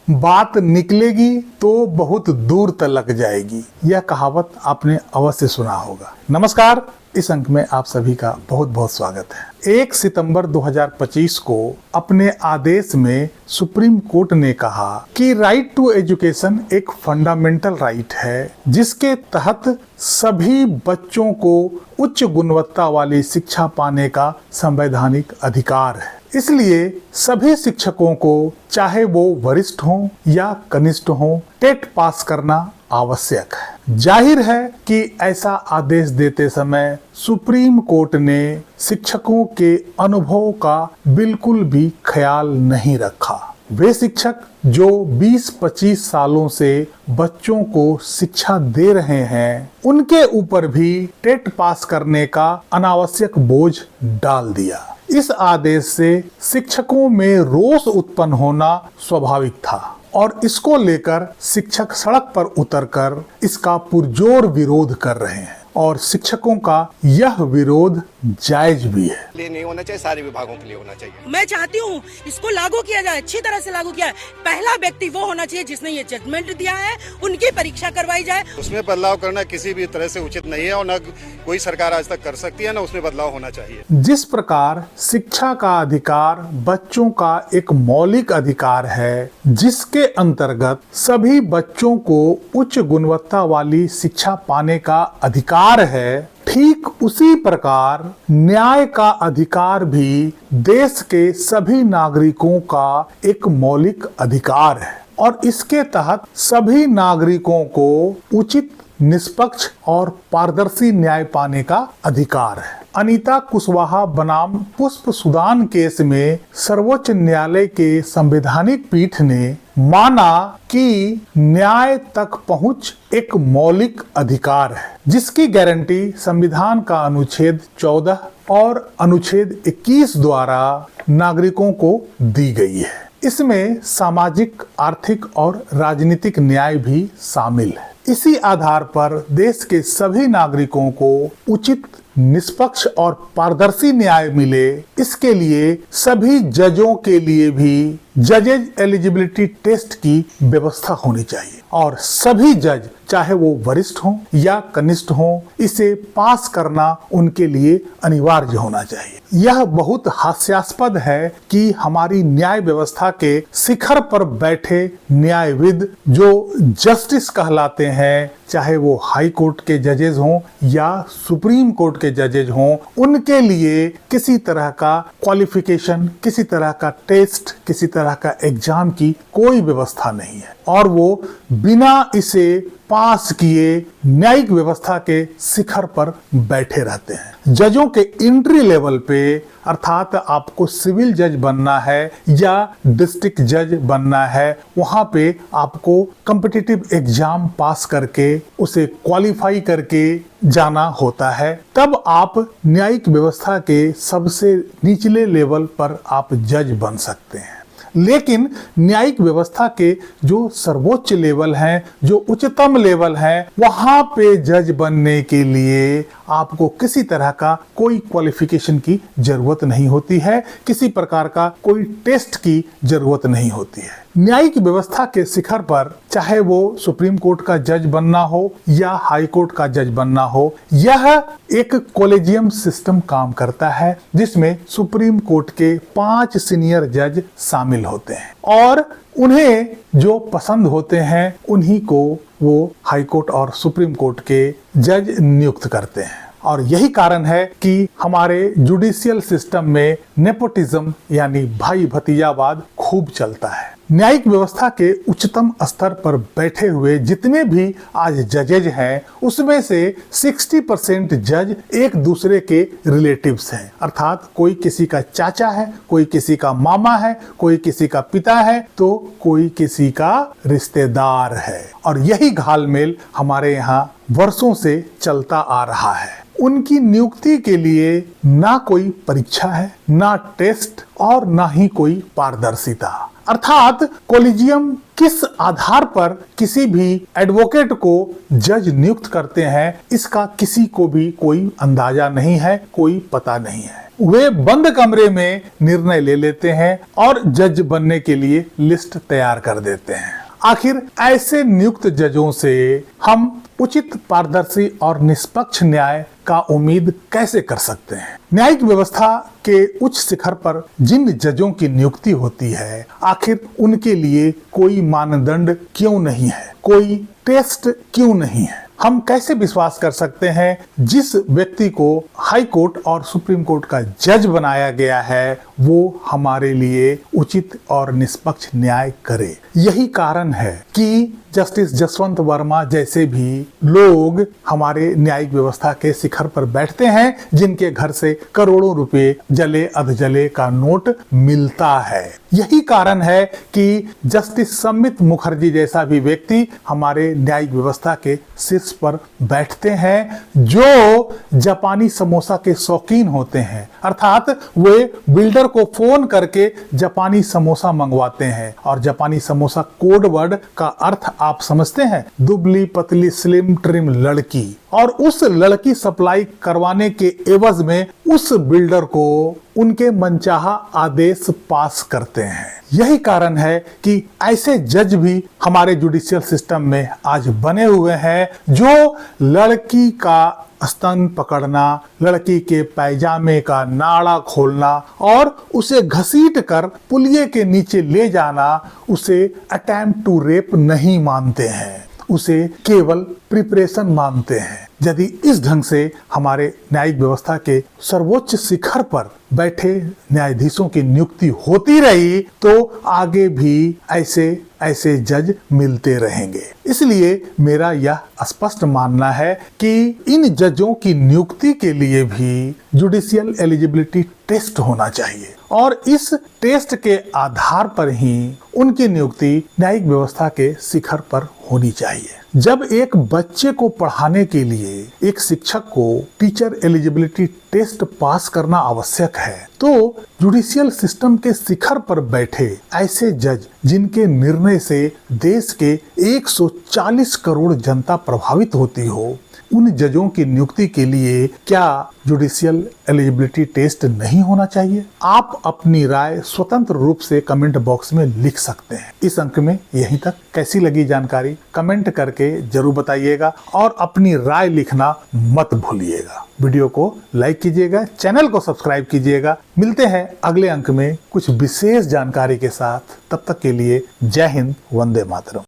बात निकलेगी तो बहुत दूर तक जाएगी। यह कहावत आपने अवश्य सुना होगा। नमस्कार, इस अंक में आप सभी का बहुत बहुत स्वागत है। 1 सितंबर 2025 को अपने आदेश में सुप्रीम कोर्ट ने कहा कि राइट टू एजुकेशन एक फंडामेंटल राइट है, जिसके तहत सभी बच्चों को उच्च गुणवत्ता वाली शिक्षा पाने का संवैधानिक अधिकार है। इसलिए सभी शिक्षकों को, चाहे वो वरिष्ठ हों या कनिष्ठ हों, टेट पास करना आवश्यक है। जाहिर है कि ऐसा आदेश देते समय सुप्रीम कोर्ट ने शिक्षकों के अनुभव का बिल्कुल भी ख्याल नहीं रखा। वे शिक्षक जो 20-25 सालों से बच्चों को शिक्षा दे रहे हैं, उनके ऊपर भी टेट पास करने का अनावश्यक बोझ डाल दिया। इस आदेश से शिक्षकों में रोष उत्पन्न होना स्वाभाविक था और इसको लेकर शिक्षक सड़क पर उतरकर इसका पुरजोर विरोध कर रहे हैं और शिक्षकों का यह विरोध जायज भी है। नहीं होना चाहिए, सारे विभागों के लिए होना चाहिए। मैं चाहती हूँ इसको लागू किया जाए, अच्छी तरह से लागू किया जाए। पहला व्यक्ति वो होना चाहिए जिसने ये जजमेंट दिया है, उनकी परीक्षा करवाई जाए। उसमें बदलाव करना किसी भी तरह से उचित नहीं है और न कोई सरकार आज तक कर सकती है, न उसमें बदलाव होना चाहिए। जिस प्रकार शिक्षा का अधिकार बच्चों का एक मौलिक अधिकार है, जिसके अंतर्गत सभी बच्चों को उच्च गुणवत्ता वाली शिक्षा पाने का अधिकार है, ठीक उसी प्रकार न्याय का अधिकार भी देश के सभी नागरिकों का एक मौलिक अधिकार है और इसके तहत सभी नागरिकों को उचित, निष्पक्ष और पारदर्शी न्याय पाने का अधिकार है। अनीता कुशवाहा बनाम पुष्प सुदान केस में सर्वोच्च न्यायालय के संवैधानिक पीठ ने माना कि न्याय तक पहुंच एक मौलिक अधिकार है, जिसकी गारंटी संविधान का अनुच्छेद 14 और अनुच्छेद 21 द्वारा नागरिकों को दी गई है। इसमें सामाजिक, आर्थिक और राजनीतिक न्याय भी शामिल है। इसी आधार पर देश के सभी नागरिकों को उचित, निष्पक्ष और पारदर्शी न्याय मिले, इसके लिए सभी जजों के लिए भी जजेज एलिजिबिलिटी टेस्ट की व्यवस्था होनी चाहिए और सभी जज, चाहे वो वरिष्ठ हों या कनिष्ठ हों, इसे पास करना उनके लिए अनिवार्य होना चाहिए। यह बहुत हास्यास्पद है कि हमारी न्याय व्यवस्था के शिखर पर बैठे न्यायविद जो जस्टिस कहलाते हैं, चाहे वो हाई कोर्ट के जजेज हों या सुप्रीम कोर्ट के जजेज हों, उनके लिए किसी तरह का क्वालिफिकेशन, किसी तरह का टेस्ट, किसी तरह का एग्जाम की कोई व्यवस्था नहीं है और वो बिना इसे पास किए न्यायिक व्यवस्था के शिखर पर बैठे रहते हैं। जजों के एंट्री लेवल पे, अर्थात आपको सिविल जज बनना है या डिस्ट्रिक्ट जज बनना है, वहां पे आपको कॉम्पिटिटिव एग्जाम पास करके उसे क्वालिफाई करके जाना होता है। तब आप न्यायिक व्यवस्था के सबसे निचले लेवल पर आप जज बन सकते हैं। लेकिन न्यायिक व्यवस्था के जो सर्वोच्च लेवल हैं, जो उच्चतम लेवल हैं, वहां पे जज बनने के लिए आपको किसी तरह का कोई क्वालिफिकेशन की जरूरत नहीं होती है, किसी प्रकार का कोई टेस्ट की जरूरत नहीं होती है। न्यायिक व्यवस्था के शिखर पर, चाहे वो सुप्रीम कोर्ट का जज बनना हो या हाई कोर्ट का जज बनना हो, यह एक कॉलेजियम सिस्टम काम करता है, जिसमें सुप्रीम कोर्ट के 5 सीनियर जज शामिल होते हैं और उन्हें जो पसंद होते हैं उन्हीं को वो हाई कोर्ट और सुप्रीम कोर्ट के जज नियुक्त करते हैं। और यही कारण है कि हमारे जुडिशियल सिस्टम में नेपोटिज्म यानी भाई भतीजावाद खूब चलता है। न्यायिक व्यवस्था के उच्चतम स्तर पर बैठे हुए जितने भी आज जजेज हैं, उसमें से 60% जज एक दूसरे के रिलेटिव्स हैं, अर्थात कोई किसी का चाचा है, कोई किसी का मामा है, कोई किसी का पिता है, तो कोई किसी का रिश्तेदार है। और यही घालमेल हमारे यहाँ वर्षों से चलता आ रहा है। उनकी नियुक्ति के लिए ना कोई परीक्षा है, ना टेस्ट और ना ही कोई पारदर्शिता। अर्थात कोलिजियम किस आधार पर किसी भी एडवोकेट को जज नियुक्त करते हैं, इसका किसी को भी कोई अंदाजा नहीं है, कोई पता नहीं है। वे बंद कमरे में निर्णय ले लेते हैं और जज बनने के लिए लिस्ट तैयार कर देते हैं। आखिर ऐसे नियुक्त जजों से हम उचित, पारदर्शी और निष्पक्ष न्याय का उम्मीद कैसे कर सकते हैं? न्यायिक व्यवस्था के उच्च शिखर पर जिन जजों की नियुक्ति होती है, आखिर उनके लिए कोई मानदंड क्यों नहीं है, कोई टेस्ट क्यों नहीं है? हम कैसे विश्वास कर सकते हैं जिस व्यक्ति को हाई कोर्ट और सुप्रीम कोर्ट का जज बनाया गया है वो हमारे लिए उचित और निष्पक्ष न्याय करे? यही कारण है कि जस्टिस जसवंत वर्मा जैसे भी लोग हमारे न्यायिक व्यवस्था के शिखर पर बैठते हैं, जिनके घर से करोड़ों रुपए जले अधजले का नोट मिलता है। यही कारण है कि जस्टिस सम्मित मुखर्जी जैसा भी व्यक्ति हमारे न्यायिक व्यवस्था के शीर्ष पर बैठते हैं, जो जापानी समोसा के शौकीन होते हैं। अर्थात वे बिल्डर को फोन करके जापानी समोसा मंगवाते हैं, और जापानी समोसा कोड वर्ड का अर्थ आप समझते हैं, दुबली पतली स्लिम ट्रिम लड़की। और उस लड़की सप्लाई करवाने के एवज में उस बिल्डर को उनके मनचाहा आदेश पास करते हैं। यही कारण है कि ऐसे जज भी हमारे जुडिशियल सिस्टम में आज बने हुए हैं, जो लड़की का स्तन पकड़ना, लड़की के पैजामे का नाड़ा खोलना और उसे घसीट कर पुलिये के नीचे ले जाना, उसे अटेम्प्ट टू रेप नहीं मानते हैं, उसे केवल प्रिपरेशन मानते हैं। यदि इस ढंग से हमारे न्यायिक व्यवस्था के सर्वोच्च शिखर पर बैठे न्यायाधीशों की नियुक्ति होती रही तो आगे भी ऐसे जज मिलते रहेंगे। इसलिए मेरा यह स्पष्ट मानना है कि इन जजों की नियुक्ति के लिए भी जुडिशियल एलिजिबिलिटी टेस्ट होना चाहिए, और इस टेस्ट के आधार पर ही उनकी नियुक्ति न्यायिक व्यवस्था के शिखर पर होनी चाहिए। जब एक बच्चे को पढ़ाने के लिए एक शिक्षक को टीचर एलिजिबिलिटी टेस्ट पास करना आवश्यक है, तो जुडिशियल सिस्टम के शिखर पर बैठे ऐसे जज, जिनके निर्णय से देश के 140 करोड़ जनता प्रभावित होती हो, उन जजों की नियुक्ति के लिए क्या जुडिशियल एलिजिबिलिटी टेस्ट नहीं होना चाहिए? आप अपनी राय स्वतंत्र रूप से कमेंट बॉक्स में लिख सकते हैं। इस अंक में यहीं तक कैसी लगी जानकारी कमेंट करके जरूर बताइएगा, और अपनी राय लिखना मत भूलिएगा। वीडियो को लाइक कीजिएगा, चैनल को सब्सक्राइब कीजिएगा। मिलते हैं अगले अंक में कुछ विशेष जानकारी के साथ। तब तक के लिए जय हिंद, वंदे मातरम।